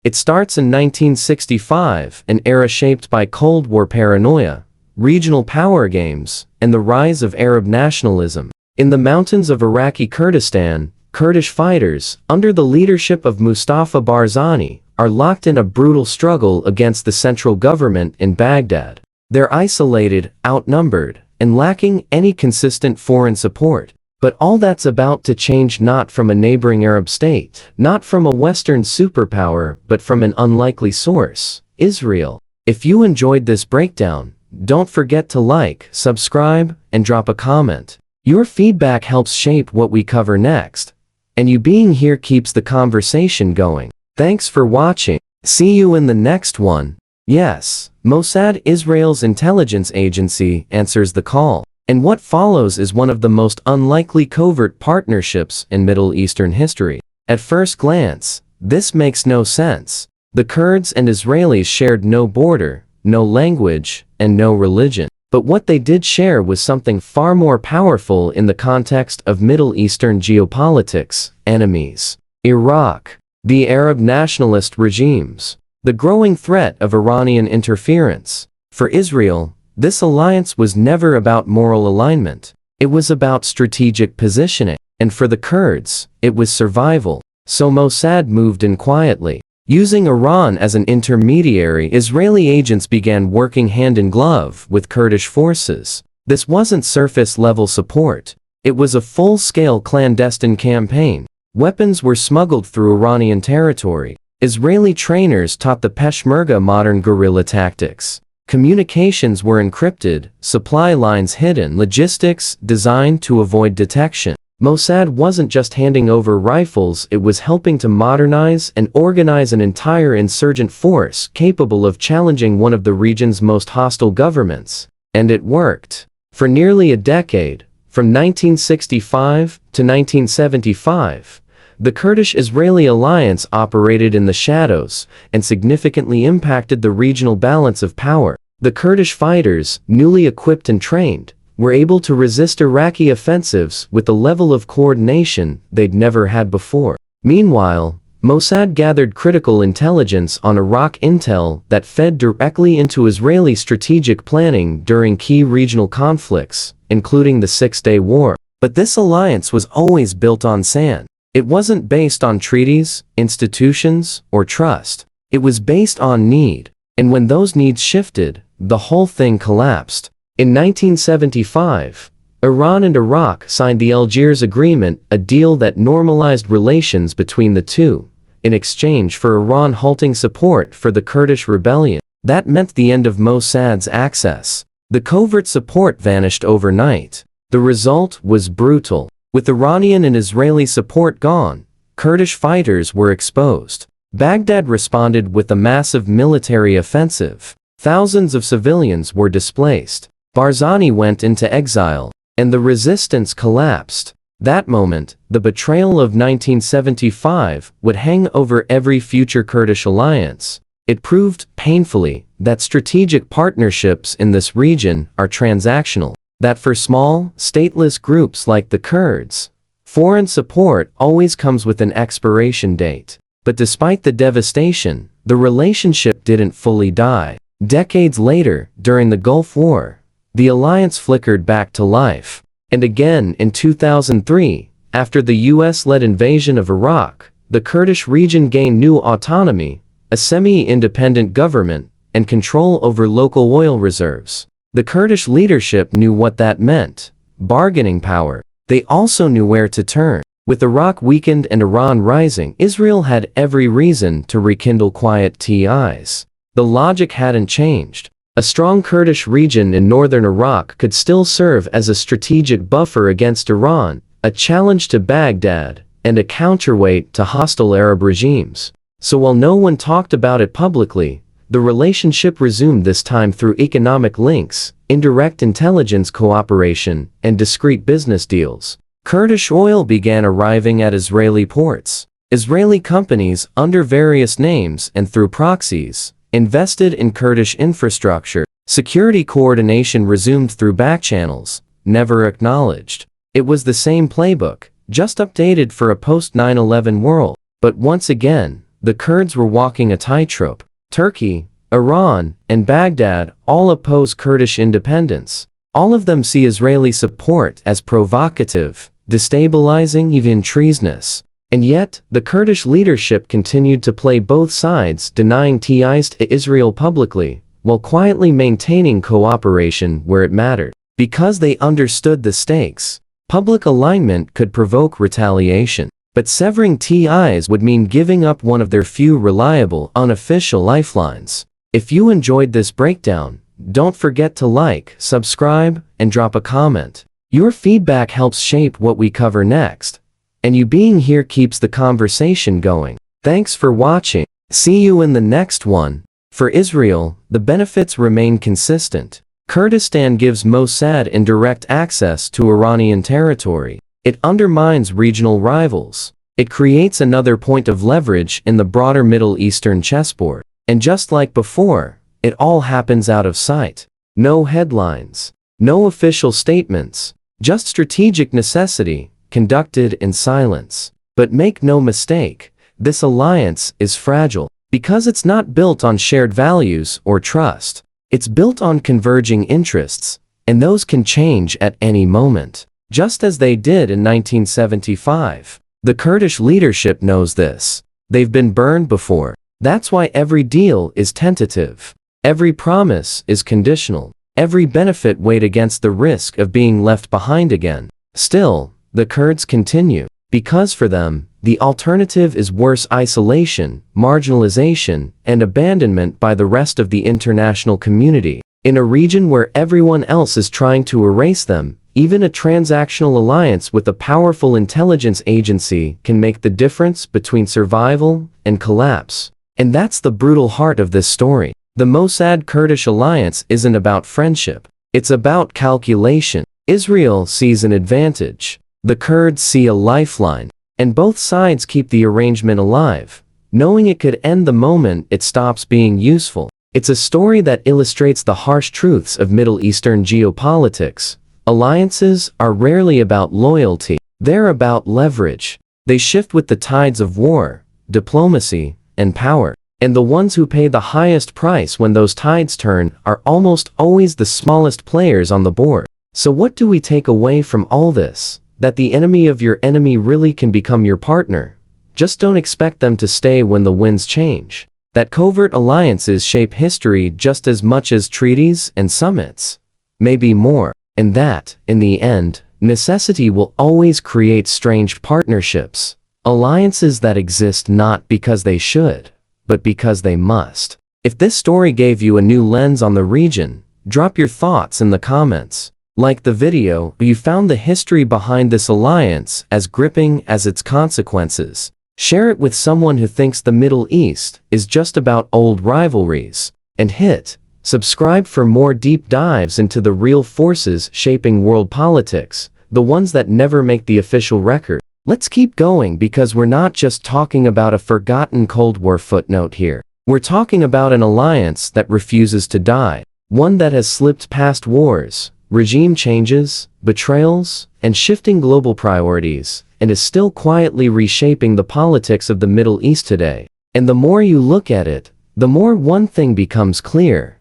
It starts in 1965, an era shaped by Cold War paranoia, regional power games, and the rise of Arab nationalism. In the mountains of Iraqi Kurdistan, Kurdish fighters, under the leadership of Mustafa Barzani, are locked in a brutal struggle against the central government in Baghdad. They're isolated, outnumbered, and lacking any consistent foreign support. But all that's about to change, not from a neighboring Arab state, not from a Western superpower, but from an unlikely source, Israel. If you enjoyed this breakdown, don't forget to like, subscribe, and drop a comment. Your feedback helps shape what we cover next, and you being here keeps the conversation going. Thanks for watching. See you in the next one. Yes, Mossad, Israel's intelligence agency, answers the call. And what follows is one of the most unlikely covert partnerships in Middle Eastern history. At first glance, this makes no sense. The Kurds and Israelis shared no border, no language, and no religion. But what they did share was something far more powerful in the context of Middle Eastern geopolitics: enemies. Iraq, the Arab nationalist regimes, the growing threat of Iranian interference. For Israel, this alliance was never about moral alignment. It was about strategic positioning. And for the Kurds, it was survival. So Mossad moved in quietly. Using Iran as an intermediary, Israeli agents began working hand in glove with Kurdish forces. This wasn't surface-level support. It was a full-scale clandestine campaign. Weapons were smuggled through Iranian territory. Israeli trainers taught the Peshmerga modern guerrilla tactics. Communications were encrypted, supply lines hidden, logistics designed to avoid detection. Mossad wasn't just handing over rifles, it was helping to modernize and organize an entire insurgent force capable of challenging one of the region's most hostile governments. And it worked. For nearly a decade, from 1965 to 1975, the Kurdish-Israeli alliance operated in the shadows and significantly impacted the regional balance of power. The Kurdish fighters, newly equipped and trained, were able to resist Iraqi offensives with a level of coordination they'd never had before. Meanwhile, Mossad gathered critical intelligence on Iraq intel that fed directly into Israeli strategic planning during key regional conflicts, including the Six-Day War. But this alliance was always built on sand. It wasn't based on treaties, institutions, or trust. It was based on need. And when those needs shifted, the whole thing collapsed. In 1975, Iran and Iraq signed the Algiers Agreement, a deal that normalized relations between the two, in exchange for Iran halting support for the Kurdish rebellion. That meant the end of Mossad's access. The covert support vanished overnight. The result was brutal. With Iranian and Israeli support gone, Kurdish fighters were exposed. Baghdad responded with a massive military offensive. Thousands of civilians were displaced. Barzani went into exile, and the resistance collapsed. That moment, the betrayal of 1975, would hang over every future Kurdish alliance. It proved, painfully, that strategic partnerships in this region are transactional. That for small, stateless groups like the Kurds, foreign support always comes with an expiration date. But despite the devastation, the relationship didn't fully die. Decades later, during the Gulf War, the alliance flickered back to life. And again in 2003, after the US-led invasion of Iraq, the Kurdish region gained new autonomy, a semi-independent government, and control over local oil reserves. The Kurdish leadership knew what that meant: bargaining power. They also knew where to turn. With Iraq weakened and Iran rising, Israel had every reason to rekindle quiet ties. The logic hadn't changed. A strong Kurdish region in northern Iraq could still serve as a strategic buffer against Iran, a challenge to Baghdad, and a counterweight to hostile Arab regimes. So while no one talked about it publicly, the relationship resumed, this time through economic links, indirect intelligence cooperation, and discreet business deals. Kurdish oil began arriving at Israeli ports. Israeli companies, under various names and through proxies, invested in Kurdish infrastructure. Security coordination resumed through backchannels, never acknowledged. It was the same playbook, just updated for a post-9/11 world. But once again, the Kurds were walking a tightrope. Turkey, Iran, and Baghdad all oppose Kurdish independence. All of them see Israeli support as provocative, destabilizing, even treasonous. And yet, the Kurdish leadership continued to play both sides, denying ties to Israel publicly, while quietly maintaining cooperation where it mattered. Because they understood the stakes, public alignment could provoke retaliation. But severing ties would mean giving up one of their few reliable, unofficial lifelines. If you enjoyed this breakdown, don't forget to like, subscribe, and drop a comment. Your feedback helps shape what we cover next. And you being here keeps the conversation going. Thanks for watching. See you in the next one. For Israel, the benefits remain consistent. Kurdistan gives Mossad indirect access to Iranian territory. It undermines regional rivals. It creates another point of leverage in the broader Middle Eastern chessboard. And just like before, it all happens out of sight. No headlines. No official statements. Just strategic necessity, conducted in silence. But make no mistake, this alliance is fragile, because it's not built on shared values or trust. It's built on converging interests, and those can change at any moment. Just as they did in 1975. The Kurdish leadership knows this. They've been burned before. That's why every deal is tentative. Every promise is conditional. Every benefit weighed against the risk of being left behind again. Still, the Kurds continue, because for them, the alternative is worse: isolation, marginalization, and abandonment by the rest of the international community. In a region where everyone else is trying to erase them, even a transactional alliance with a powerful intelligence agency can make the difference between survival and collapse. And that's the brutal heart of this story. The Mossad-Kurdish alliance isn't about friendship. It's about calculation. Israel sees an advantage. The Kurds see a lifeline, and both sides keep the arrangement alive, knowing it could end the moment it stops being useful. It's a story that illustrates the harsh truths of Middle Eastern geopolitics. Alliances are rarely about loyalty. They're about leverage. They shift with the tides of war, diplomacy, and power. And the ones who pay the highest price when those tides turn are almost always the smallest players on the board. So what do we take away from all this? That the enemy of your enemy really can become your partner. Just don't expect them to stay when the winds change. That covert alliances shape history just as much as treaties and summits. Maybe more. And that, in the end, necessity will always create strange partnerships. Alliances that exist not because they should, but because they must. If this story gave you a new lens on the region, drop your thoughts in the comments. Like the video, you found the history behind this alliance as gripping as its consequences. Share it with someone who thinks the Middle East is just about old rivalries. And hit subscribe for more deep dives into the real forces shaping world politics, the ones that never make the official record. Let's keep going, because we're not just talking about a forgotten Cold War footnote here. We're talking about an alliance that refuses to die. One that has slipped past wars, regime changes, betrayals, and shifting global priorities, and is still quietly reshaping the politics of the Middle East today. And the more you look at it, the more one thing becomes clear.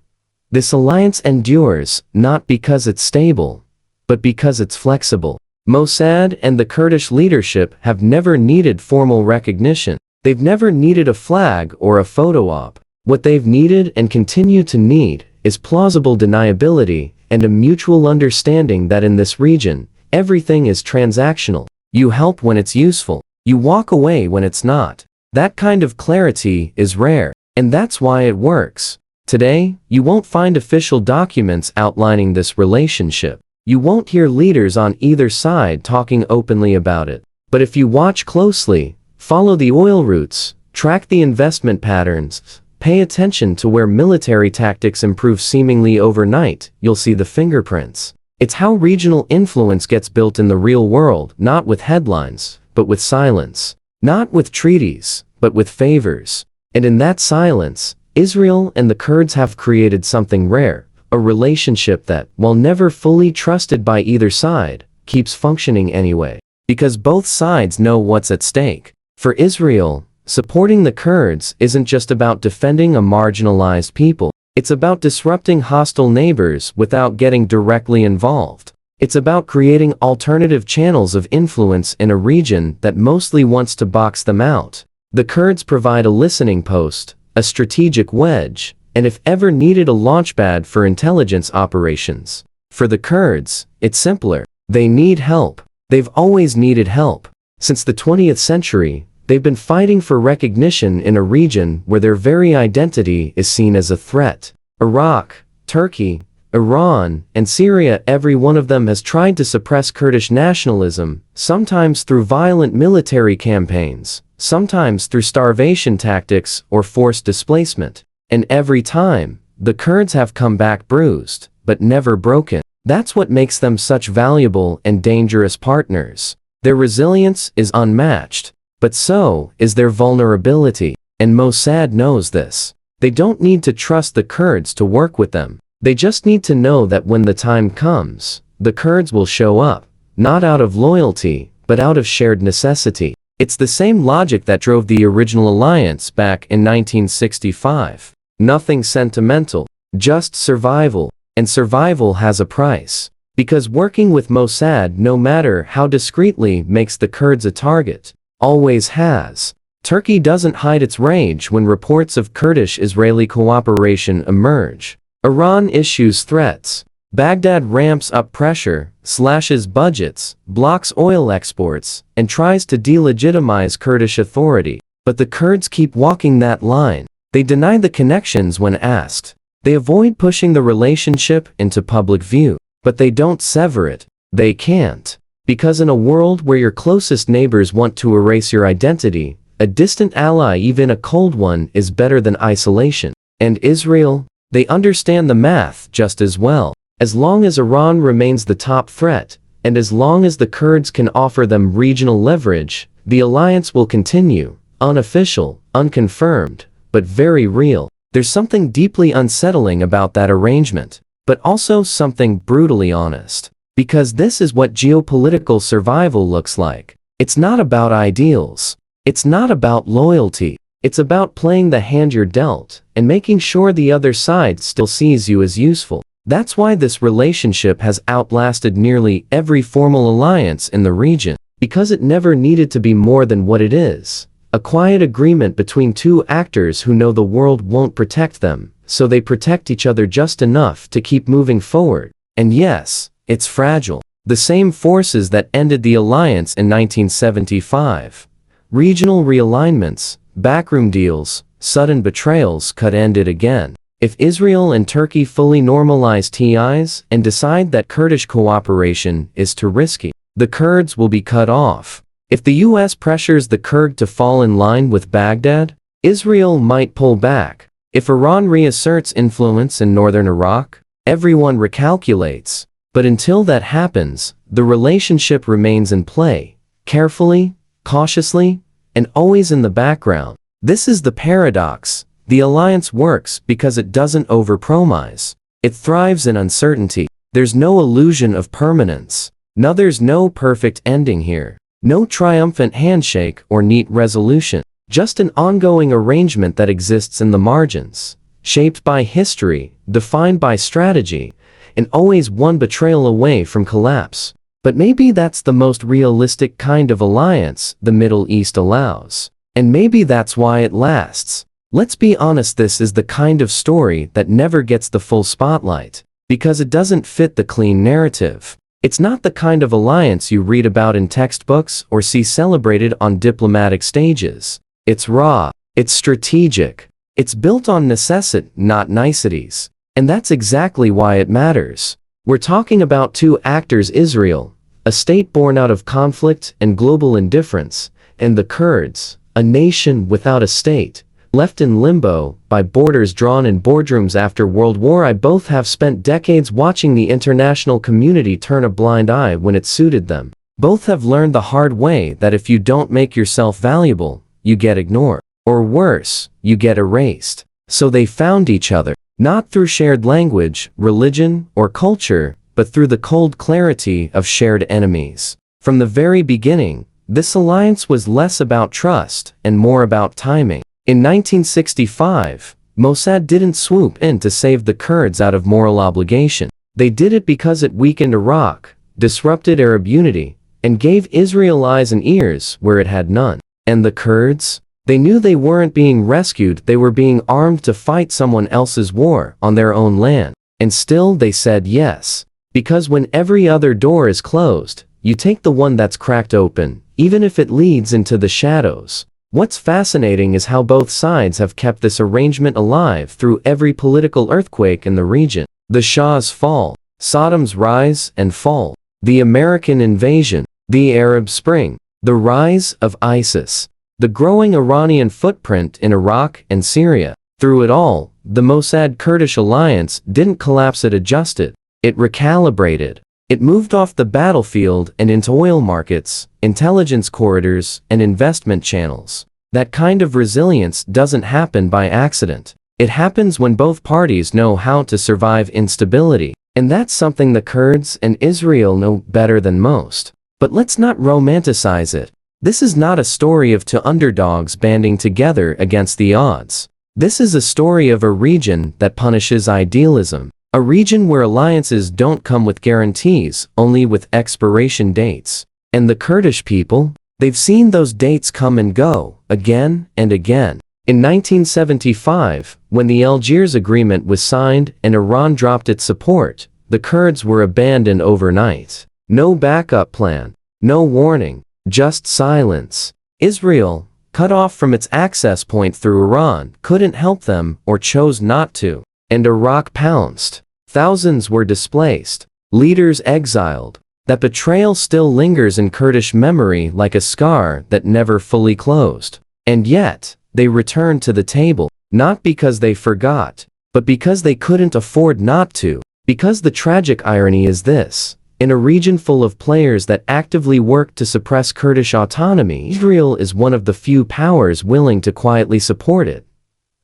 This alliance endures, not because it's stable, but because it's flexible. Mossad and the Kurdish leadership have never needed formal recognition. They've never needed a flag or a photo op. What they've needed and continue to need is plausible deniability and a mutual understanding that in this region, everything is transactional. You help when it's useful. You walk away when it's not. That kind of clarity is rare, and that's why it works. Today, you won't find official documents outlining this relationship. You won't hear leaders on either side talking openly about it. But if you watch closely, follow the oil routes, track the investment patterns, pay attention to where military tactics improve seemingly overnight, you'll see the fingerprints. It's how regional influence gets built in the real world, not with headlines, but with silence. Not with treaties, but with favors. And in that silence, Israel and the Kurds have created something rare. A relationship that, while never fully trusted by either side, keeps functioning anyway. Because both sides know what's at stake. For Israel, Supporting the Kurds isn't just about defending a marginalized people. It's about disrupting hostile neighbors without getting directly involved. It's about creating alternative channels of influence in a region that mostly wants to box them out. The Kurds provide a listening post, a strategic wedge, and if ever needed, a launchpad for intelligence operations. For the Kurds, it's simpler. They need help. They've always needed help. Since the 20th century, they've been fighting for recognition in a region where their very identity is seen as a threat. Iraq, Turkey, Iran, and Syria, every one of them has tried to suppress Kurdish nationalism, sometimes through violent military campaigns, sometimes through starvation tactics or forced displacement. And every time, the Kurds have come back bruised, but never broken. That's what makes them such valuable and dangerous partners. Their resilience is unmatched, but so is their vulnerability. And Mossad knows this. They don't need to trust the Kurds to work with them. They just need to know that when the time comes, the Kurds will show up, not out of loyalty, but out of shared necessity. It's the same logic that drove the original alliance back in 1965. Nothing sentimental, just survival. And survival has a price. Because working with Mossad, no matter how discreetly, makes the Kurds a target. Always has. Turkey doesn't hide its rage when reports of Kurdish-Israeli cooperation emerge. Iran issues threats. Baghdad ramps up pressure, slashes budgets, blocks oil exports, and tries to delegitimize Kurdish authority. But the Kurds keep walking that line. They deny the connections when asked. They avoid pushing the relationship into public view. But they don't sever it. They can't. Because in a world where your closest neighbors want to erase your identity, a distant ally, even a cold one, is better than isolation. And Israel? They understand the math just as well. As long as Iran remains the top threat, and as long as the Kurds can offer them regional leverage, the alliance will continue. Unofficial, unconfirmed, but very real. There's something deeply unsettling about that arrangement, but also something brutally honest. Because this is what geopolitical survival looks like. It's not about ideals. It's not about loyalty. It's about playing the hand you're dealt, and making sure the other side still sees you as useful. That's why this relationship has outlasted nearly every formal alliance in the region. Because it never needed to be more than what it is. A quiet agreement between two actors who know the world won't protect them, so they protect each other just enough to keep moving forward. And yes, it's fragile. The same forces that ended the alliance in 1975. Regional realignments, backroom deals, sudden betrayals could end it again. If Israel and Turkey fully normalize ties and decide that Kurdish cooperation is too risky, the Kurds will be cut off. If the US pressures the Kurd to fall in line with Baghdad, Israel might pull back. If Iran reasserts influence in northern Iraq, everyone recalculates. But until that happens, the relationship remains in play, carefully, cautiously, and always in the background. This is the paradox. The alliance works because it doesn't overpromise. It thrives in uncertainty. There's no illusion of permanence. No, there's no perfect ending here. No triumphant handshake or neat resolution. Just an ongoing arrangement that exists in the margins, shaped by history, defined by strategy, and always one betrayal away from collapse. But maybe that's the most realistic kind of alliance the Middle East allows. And maybe that's why it lasts. Let's be honest, this is the kind of story that never gets the full spotlight. Because it doesn't fit the clean narrative. It's not the kind of alliance you read about in textbooks or see celebrated on diplomatic stages. It's raw. It's strategic. It's built on necessity, not niceties. And that's exactly why it matters. We're talking about two actors: Israel, a state born out of conflict and global indifference, and the Kurds, a nation without a state, left in limbo by borders drawn in boardrooms after World War I. Both have spent decades watching the international community turn a blind eye when it suited them. Both have learned the hard way that if you don't make yourself valuable, you get ignored. Or worse, you get erased. So they found each other, not through shared language, religion, or culture, but through the cold clarity of shared enemies. From the very beginning, this alliance was less about trust and more about timing. In 1965, Mossad didn't swoop in to save the Kurds out of moral obligation. They did it because it weakened Iraq, disrupted Arab unity, and gave Israel eyes and ears where it had none. And the Kurds? They knew they weren't being rescued, they were being armed to fight someone else's war on their own land. And still they said yes. Because when every other door is closed, you take the one that's cracked open, even if it leads into the shadows. What's fascinating is how both sides have kept this arrangement alive through every political earthquake in the region. The Shah's fall, Saddam's rise and fall, the American invasion, the Arab Spring, the rise of ISIS, the growing Iranian footprint in Iraq and Syria. Through it all, the Mossad-Kurdish alliance didn't collapse, it adjusted. It recalibrated. It moved off the battlefield and into oil markets, intelligence corridors, and investment channels. That kind of resilience doesn't happen by accident. It happens when both parties know how to survive instability. And that's something the Kurds and Israel know better than most. But let's not romanticize it. This is not a story of two underdogs banding together against the odds. This is a story of a region that punishes idealism. A region where alliances don't come with guarantees, only with expiration dates. And the Kurdish people? They've seen those dates come and go, again and again. In 1975, when the Algiers Agreement was signed and Iran dropped its support, the Kurds were abandoned overnight. No backup plan, no warning, just silence. Israel, cut off from its access point through Iran, couldn't help them or chose not to. And Iraq pounced. Thousands were displaced, leaders exiled. That betrayal still lingers in Kurdish memory like a scar that never fully closed. And yet, they returned to the table, not because they forgot, but because they couldn't afford not to. Because the tragic irony is this: in a region full of players that actively work to suppress Kurdish autonomy, Israel is one of the few powers willing to quietly support it.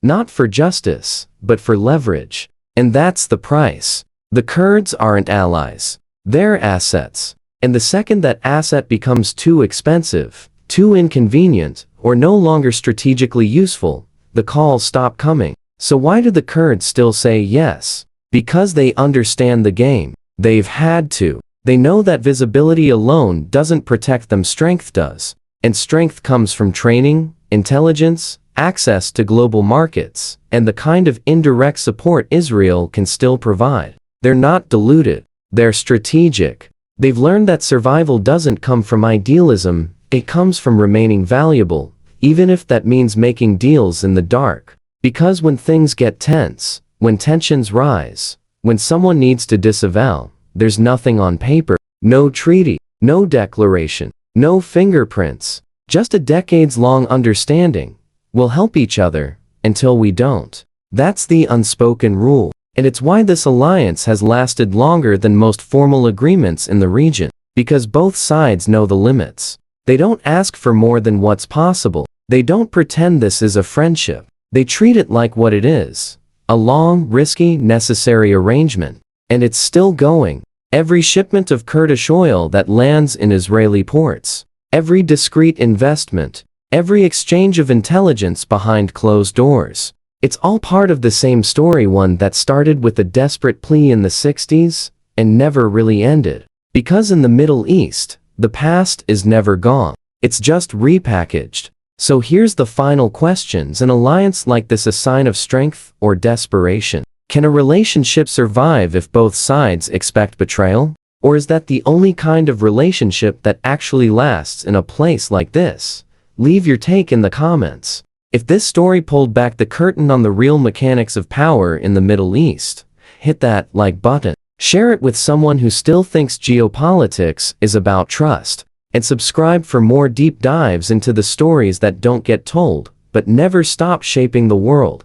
Not for justice, but for leverage. And that's the price. The Kurds aren't allies. They're assets. And the second that asset becomes too expensive, too inconvenient, or no longer strategically useful, the calls stop coming. So why do the Kurds still say yes? Because they understand the game. They've had to. They know that visibility alone doesn't protect them, strength does. And strength comes from training, intelligence, access to global markets, and the kind of indirect support Israel can still provide. They're not deluded. They're strategic. They've learned that survival doesn't come from idealism, it comes from remaining valuable, even if that means making deals in the dark. Because when things get tense, when tensions rise, when someone needs to disavow, there's nothing on paper, no treaty, no declaration, no fingerprints, just a decades-long understanding. We'll help each other until we don't. That's the unspoken rule. And it's why this alliance has lasted longer than most formal agreements in the region. Because both sides know the limits. They don't ask for more than what's possible. They don't pretend this is a friendship. They treat it like what it is. A long, risky, necessary arrangement. And it's still going. Every shipment of Kurdish oil that lands in Israeli ports. Every discreet investment. Every exchange of intelligence behind closed doors. It's all part of the same story, one that started with a desperate plea in the 60s and never really ended. Because in the Middle East, the past is never gone. It's just repackaged. So here's the final question: is an alliance like this a sign of strength or desperation? Can a relationship survive if both sides expect betrayal? Or is that the only kind of relationship that actually lasts in a place like this? Leave your take in the comments. If this story pulled back the curtain on the real mechanics of power in the Middle East, hit that like button. Share it with someone who still thinks geopolitics is about trust. And subscribe for more deep dives into the stories that don't get told, but never stop shaping the world.